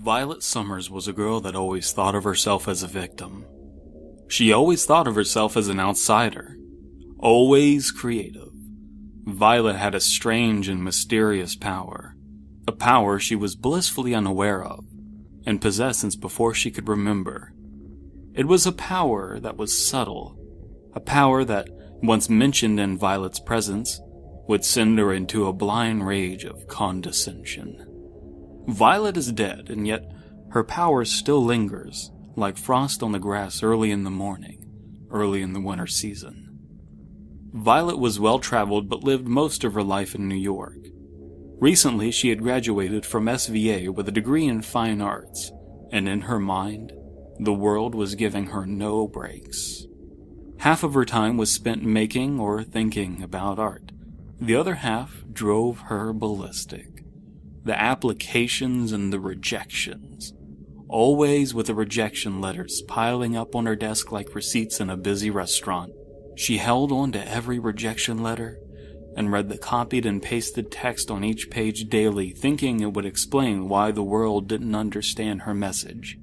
Violet Summers was a girl that always thought of herself as a victim. She always thought of herself as an outsider. Always creative. Violet had a strange and mysterious power. A power she was blissfully unaware of, and possessed since before she could remember. It was a power that was subtle. A power that, once mentioned in Violet's presence, would send her into a blind rage of condescension. Violet is dead, and yet her power still lingers, like frost on the grass early in the morning, early in the winter season. Violet was well-traveled but lived most of her life in New York. Recently, she had graduated from SVA with a degree in fine arts, and in her mind, the world was giving her no breaks. Half of her time was spent making or thinking about art. The other half drove her ballistic. The applications and the rejections. Always with the rejection letters piling up on her desk like receipts in a busy restaurant. She held on to every rejection letter and read the copied and pasted text on each page daily, thinking it would explain why the world didn't understand her message.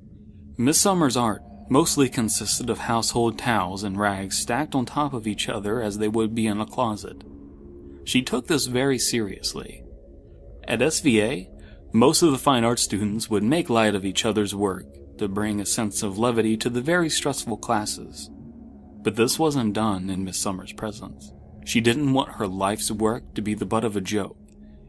Miss Summers' art mostly consisted of household towels and rags stacked on top of each other as they would be in a closet. She took this very seriously. At SVA, most of the fine arts students would make light of each other's work to bring a sense of levity to the very stressful classes. But this wasn't done in Miss Summers' presence. She didn't want her life's work to be the butt of a joke,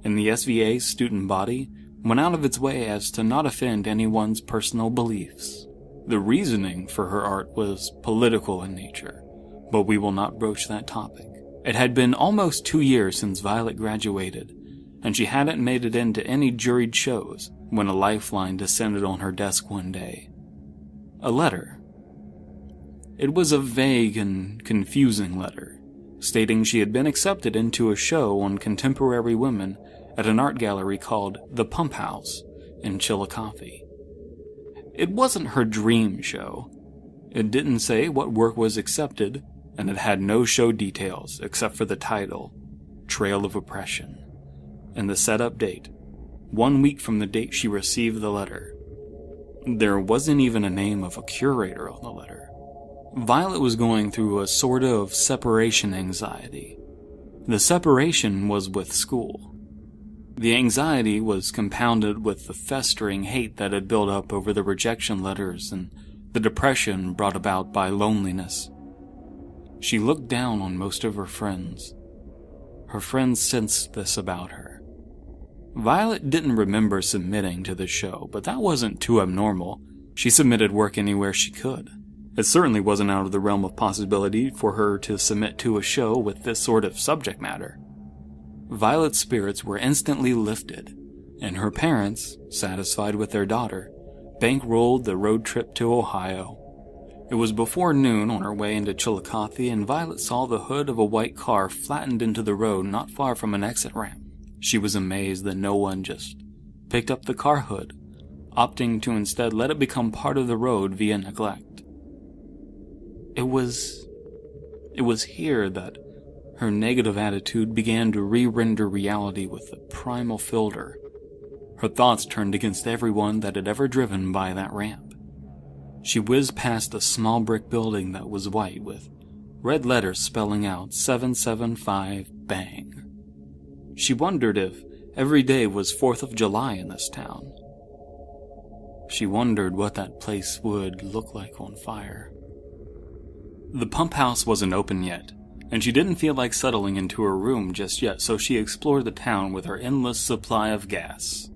and the SVA student body went out of its way as to not offend anyone's personal beliefs. The reasoning for her art was political in nature, but we will not broach that topic. It had been almost 2 years since Violet graduated, and she hadn't made it into any juried shows when a lifeline descended on her desk one day. A letter. It was a vague and confusing letter, stating she had been accepted into a show on contemporary women at an art gallery called The Pump House in Chillicothe. It wasn't her dream show. It didn't say what work was accepted, and it had no show details except for the title, Trail of Oppression, and the set-up date, 1 week from the date she received the letter. There wasn't even a name of a curator on the letter. Violet was going through a sort of separation anxiety. The separation was with school. The anxiety was compounded with the festering hate that had built up over the rejection letters and the depression brought about by loneliness. She looked down on most of her friends. Her friends sensed this about her. Violet didn't remember submitting to the show, but that wasn't too abnormal. She submitted work anywhere she could. It certainly wasn't out of the realm of possibility for her to submit to a show with this sort of subject matter. Violet's spirits were instantly lifted, and her parents, satisfied with their daughter, bankrolled the road trip to Ohio. It was before noon on her way into Chillicothe, and Violet saw the hood of a white car flattened into the road not far from an exit ramp. She was amazed that no one just picked up the car hood, opting to instead let it become part of the road via neglect. It was here that her negative attitude began to re-render reality with a primal filter. Her thoughts turned against everyone that had ever driven by that ramp. She whizzed past a small brick building that was white with red letters spelling out 775 bang. She wondered if every day was 4th of July in this town. She wondered what that place would look like on fire. The pump house wasn't open yet, and she didn't feel like settling into her room just yet, so she explored the town with her endless supply of gas.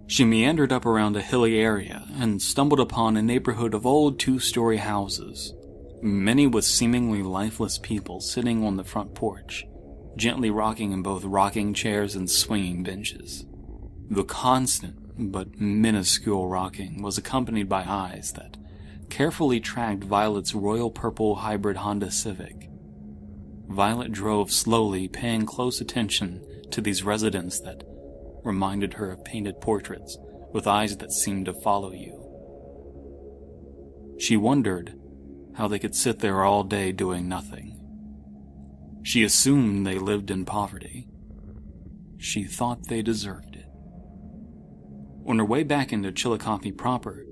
She meandered up around a hilly area and stumbled upon a neighborhood of old 2-story houses, many with seemingly lifeless people sitting on the front porch, gently rocking in both rocking chairs and swinging benches. The constant but minuscule rocking was accompanied by eyes that carefully tracked Violet's royal purple hybrid Honda Civic. Violet drove slowly, paying close attention to these residents that reminded her of painted portraits with eyes that seemed to follow you. She wondered how they could sit there all day doing nothing. She assumed they lived in poverty. She thought they deserved it. On her way back into Chillicothe proper,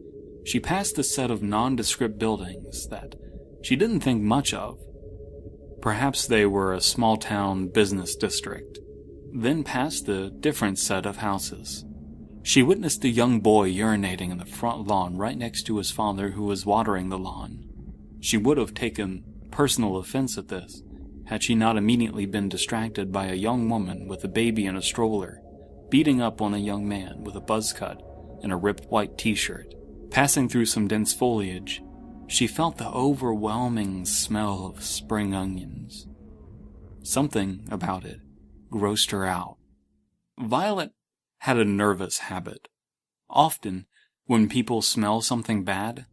she passed a set of nondescript buildings that she didn't think much of. Perhaps they were a small-town business district, then passed a different set of houses. She witnessed a young boy urinating in the front lawn right next to his father who was watering the lawn. She would have taken personal offense at this, had she not immediately been distracted by a young woman with a baby in a stroller, beating up on a young man with a buzz cut and a ripped white t-shirt. Passing through some dense foliage, she felt the overwhelming smell of spring onions. Something about it grossed her out. Violet had a nervous habit. Often, when people smell something bad,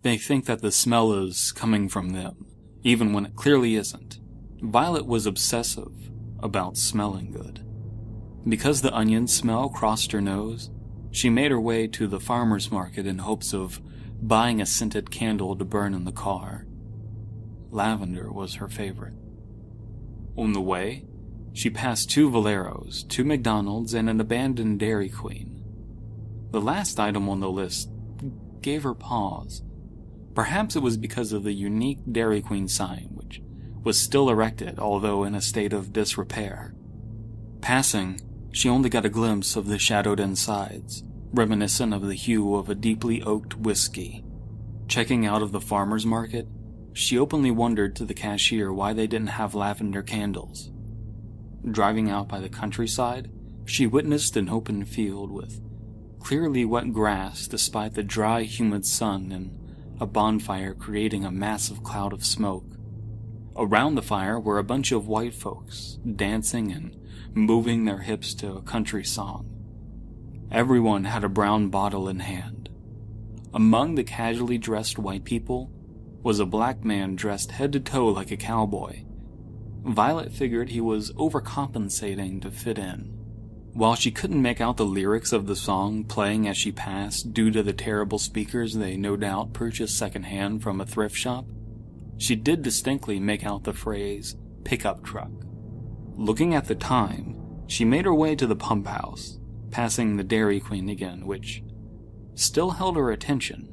they think that the smell is coming from them, even when it clearly isn't. Violet was obsessive about smelling good. Because the onion smell crossed her nose, she made her way to the farmer's market in hopes of buying a scented candle to burn in the car. Lavender was her favorite. On the way, she passed 2 Valeros, 2 McDonald's, and an abandoned Dairy Queen. The last item on the list gave her pause. Perhaps it was because of the unique Dairy Queen sign, which was still erected, although in a state of disrepair. Passing, she only got a glimpse of the shadowed insides, reminiscent of the hue of a deeply oaked whiskey. Checking out of the farmer's market, she openly wondered to the cashier why they didn't have lavender candles. Driving out by the countryside, she witnessed an open field with clearly wet grass despite the dry, humid sun and a bonfire creating a massive cloud of smoke. Around the fire were a bunch of white folks, dancing and moving their hips to a country song. Everyone had a brown bottle in hand. Among the casually dressed white people was a black man dressed head to toe like a cowboy. Violet figured he was overcompensating to fit in. While she couldn't make out the lyrics of the song playing as she passed due to the terrible speakers they no doubt purchased secondhand from a thrift shop, she did distinctly make out the phrase, "pickup truck." Looking at the time, she made her way to the pump house, passing the Dairy Queen again, which still held her attention.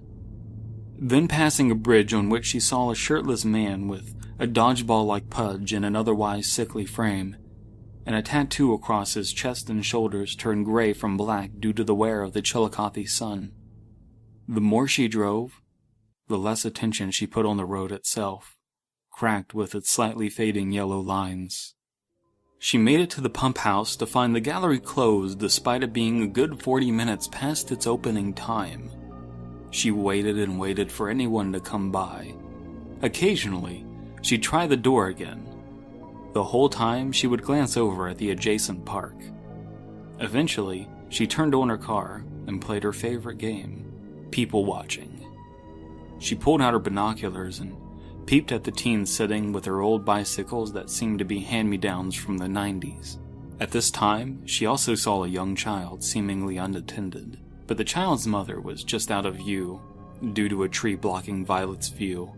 Then passing a bridge on which she saw a shirtless man with a dodgeball-like pudge in an otherwise sickly frame, and a tattoo across his chest and shoulders turned gray from black due to the wear of the Chillicothe sun. The more she drove, the less attention she put on the road itself, cracked with its slightly fading yellow lines. She made it to the pump house to find the gallery closed despite it being a good 40 minutes past its opening time. She waited and waited for anyone to come by. Occasionally, she'd try the door again. The whole time, she would glance over at the adjacent park. Eventually, she turned on her car and played her favorite game, people watching. She pulled out her binoculars and peeped at the teens sitting with their old bicycles that seemed to be hand-me-downs from the 90s. At this time, she also saw a young child seemingly unattended, but the child's mother was just out of view due to a tree blocking Violet's view.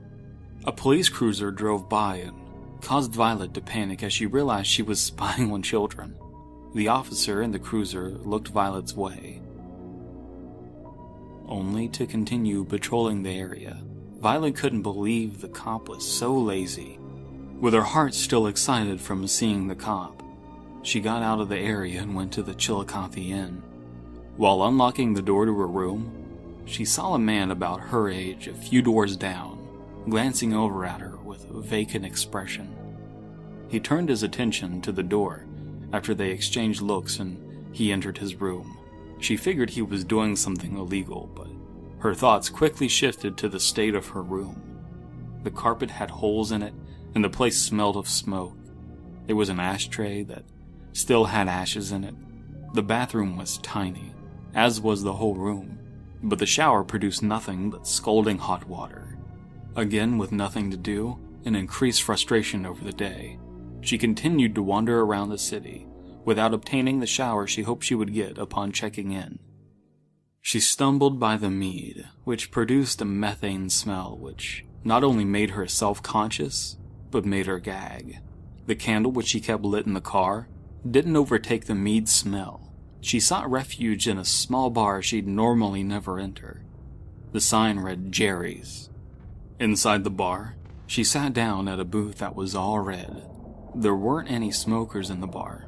A police cruiser drove by and caused Violet to panic as she realized she was spying on children. The officer in the cruiser looked Violet's way, only to continue patrolling the area. Violet couldn't believe the cop was so lazy. With her heart still excited from seeing the cop, she got out of the area and went to the Chillicothe Inn. While unlocking the door to her room, she saw a man about her age a few doors down, glancing over at her with a vacant expression. He turned his attention to the door after they exchanged looks and he entered his room. She figured he was doing something illegal, but her thoughts quickly shifted to the state of her room. The carpet had holes in it, and the place smelled of smoke. There was an ashtray that still had ashes in it. The bathroom was tiny, as was the whole room, but the shower produced nothing but scalding hot water. Again, with nothing to do and increased frustration over the day, she continued to wander around the city without obtaining the shower she hoped she would get upon checking in. She stumbled by the mead, which produced a methane smell which not only made her self-conscious, but made her gag. The candle which she kept lit in the car didn't overtake the mead smell. She sought refuge in a small bar she'd normally never enter. The sign read Jerry's. Inside the bar, she sat down at a booth that was all red. There weren't any smokers in the bar,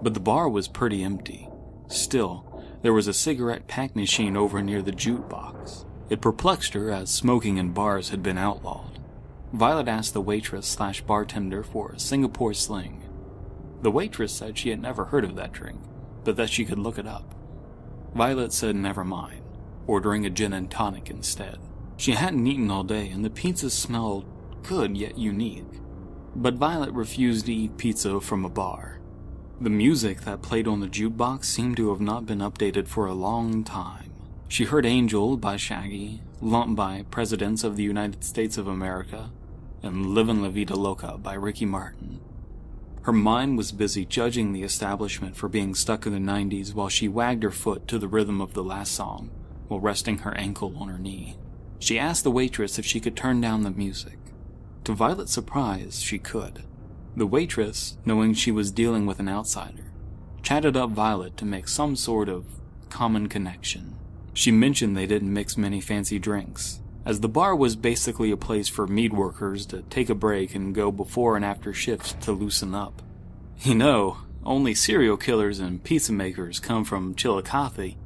but the bar was pretty empty. Still, there was a cigarette pack machine over near the jukebox. It perplexed her as smoking in bars had been outlawed. Violet asked the waitress/bartender for a Singapore Sling. The waitress said she had never heard of that drink, but that she could look it up. Violet said never mind, ordering a gin and tonic instead. She hadn't eaten all day and the pizza smelled good yet unique. But Violet refused to eat pizza from a bar. The music that played on the jukebox seemed to have not been updated for a long time. She heard Angel by Shaggy, Lump by Presidents of the United States of America, and Livin' La Vida Loca by Ricky Martin. Her mind was busy judging the establishment for being stuck in the 90s while she wagged her foot to the rhythm of the last song while resting her ankle on her knee. She asked the waitress if she could turn down the music. To Violet's surprise, she could. The waitress, knowing she was dealing with an outsider, chatted up Violet to make some sort of common connection. She mentioned they didn't mix many fancy drinks, as the bar was basically a place for meat workers to take a break and go before and after shifts to loosen up. You know, only serial killers and pizza makers come from Chillicothe,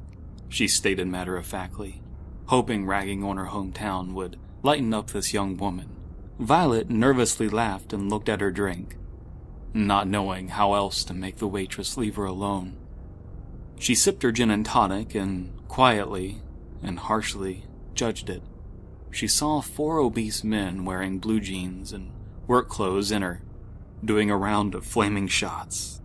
she stated matter-of-factly, hoping ragging on her hometown would lighten up this young woman. Violet nervously laughed and looked at her drink, not knowing how else to make the waitress leave her alone. She sipped her gin and tonic and quietly and harshly judged it. She saw 4 obese men wearing blue jeans and work clothes enter, doing a round of flaming shots.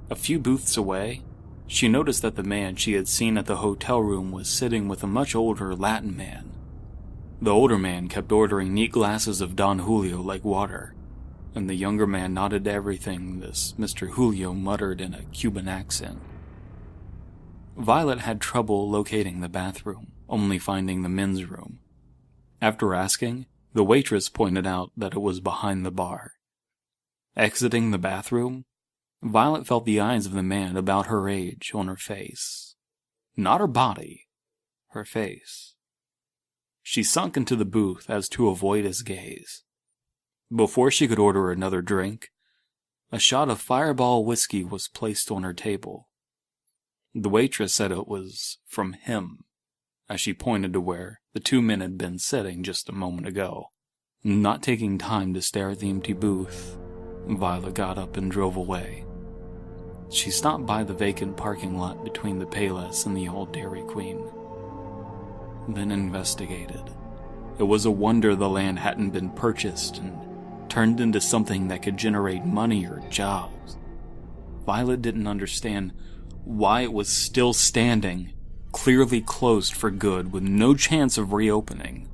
A few booths away, she noticed that the man she had seen at the hotel room was sitting with a much older Latin man. The older man kept ordering neat glasses of Don Julio like water, and the younger man nodded to everything this Mr. Julio muttered in a Cuban accent. Violet had trouble locating the bathroom, only finding the men's room. After asking, the waitress pointed out that it was behind the bar. Exiting the bathroom, Violet felt the eyes of the man about her age on her face. Not her body, her face. She sunk into the booth as to avoid his gaze. Before she could order another drink, a shot of Fireball whiskey was placed on her table. The waitress said it was from him, as she pointed to where the 2 men had been sitting just a moment ago. Not taking time to stare at the empty booth, Violet got up and drove away. She stopped by the vacant parking lot between the Payless and the old Dairy Queen, then investigated. It was a wonder the land hadn't been purchased and turned into something that could generate money or jobs. Violet didn't understand why it was still standing, clearly closed for good with no chance of reopening.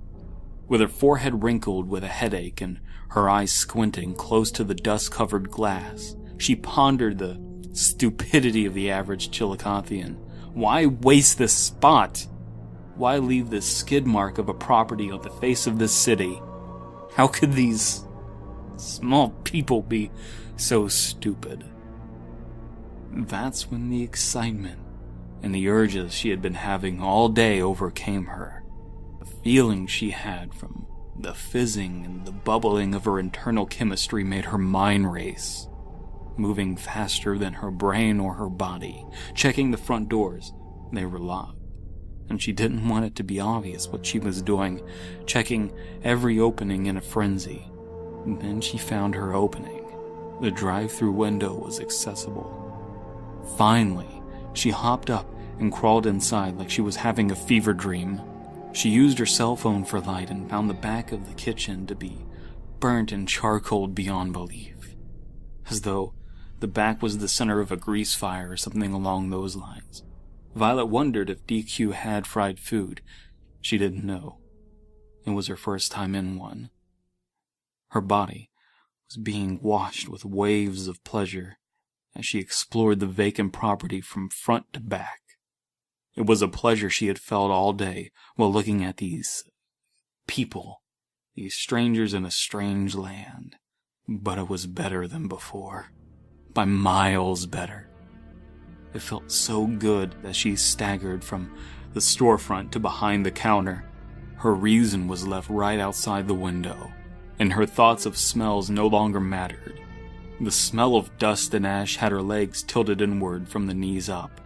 With her forehead wrinkled with a headache and her eyes squinting close to the dust-covered glass, she pondered the stupidity of the average Chillicothean. Why waste this spot? Why leave this skid mark of a property on the face of this city? How could these small people be so stupid? That's when the excitement and the urges she had been having all day overcame her. The feeling she had from the fizzing and the bubbling of her internal chemistry made her mind race, moving faster than her brain or her body. Checking the front doors, they were locked, and she didn't want it to be obvious what she was doing, checking every opening in a frenzy. And then she found her opening. The drive-through window was accessible. Finally, she hopped up and crawled inside like she was having a fever dream. She used her cell phone for light and found the back of the kitchen to be burnt and charcoaled beyond belief, as though the back was the center of a grease fire or something along those lines. Violet wondered if DQ had fried food. She didn't know. It was her first time in one. Her body was being washed with waves of pleasure as she explored the vacant property from front to back. It was a pleasure she had felt all day while looking at these people, these strangers in a strange land. But it was better than before. By miles better. It felt so good that she staggered from the storefront to behind the counter. Her reason was left right outside the window, and her thoughts of smells no longer mattered. The smell of dust and ash had her legs tilted inward from the knees up.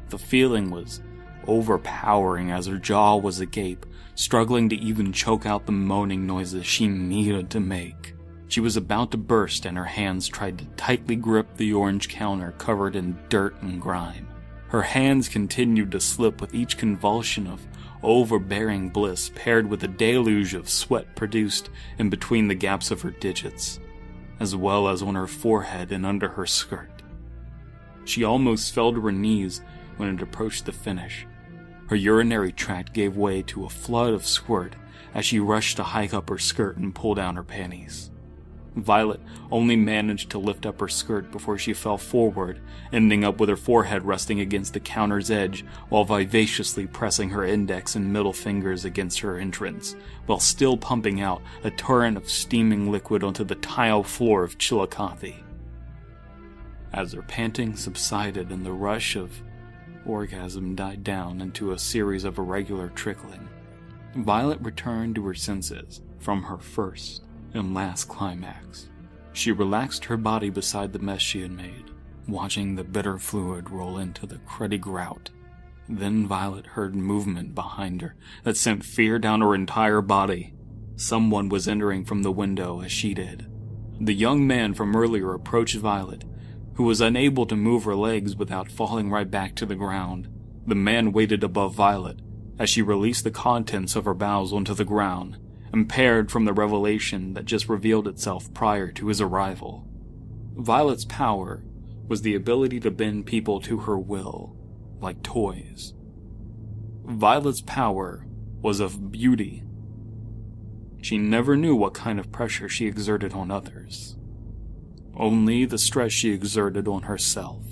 The feeling was overpowering as her jaw was agape, struggling to even choke out the moaning noises she needed to make. She was about to burst and her hands tried to tightly grip the orange counter covered in dirt and grime. Her hands continued to slip with each convulsion of overbearing bliss paired with a deluge of sweat produced in between the gaps of her digits, as well as on her forehead and under her skirt. She almost fell to her knees when it approached the finish. Her urinary tract gave way to a flood of squirt as she rushed to hike up her skirt and pull down her panties. Violet only managed to lift up her skirt before she fell forward, ending up with her forehead resting against the counter's edge while vivaciously pressing her index and middle fingers against her entrance, while still pumping out a torrent of steaming liquid onto the tile floor of Chillicothe. As her panting subsided and the rush of orgasm died down into a series of irregular trickling, Violet returned to her senses from her first and last climax. She relaxed her body beside the mess she had made, watching the bitter fluid roll into the cruddy grout. Then Violet heard movement behind her that sent fear down her entire body. Someone was entering from the window as she did. The young man from earlier approached Violet, who was unable to move her legs without falling right back to the ground. The man waited above Violet as she released the contents of her bowels onto the ground, impaired from the revelation that just revealed itself prior to his arrival. Violet's power was the ability to bend people to her will, like toys. Violet's power was of beauty. She never knew what kind of pressure she exerted on others, only the stress she exerted on herself.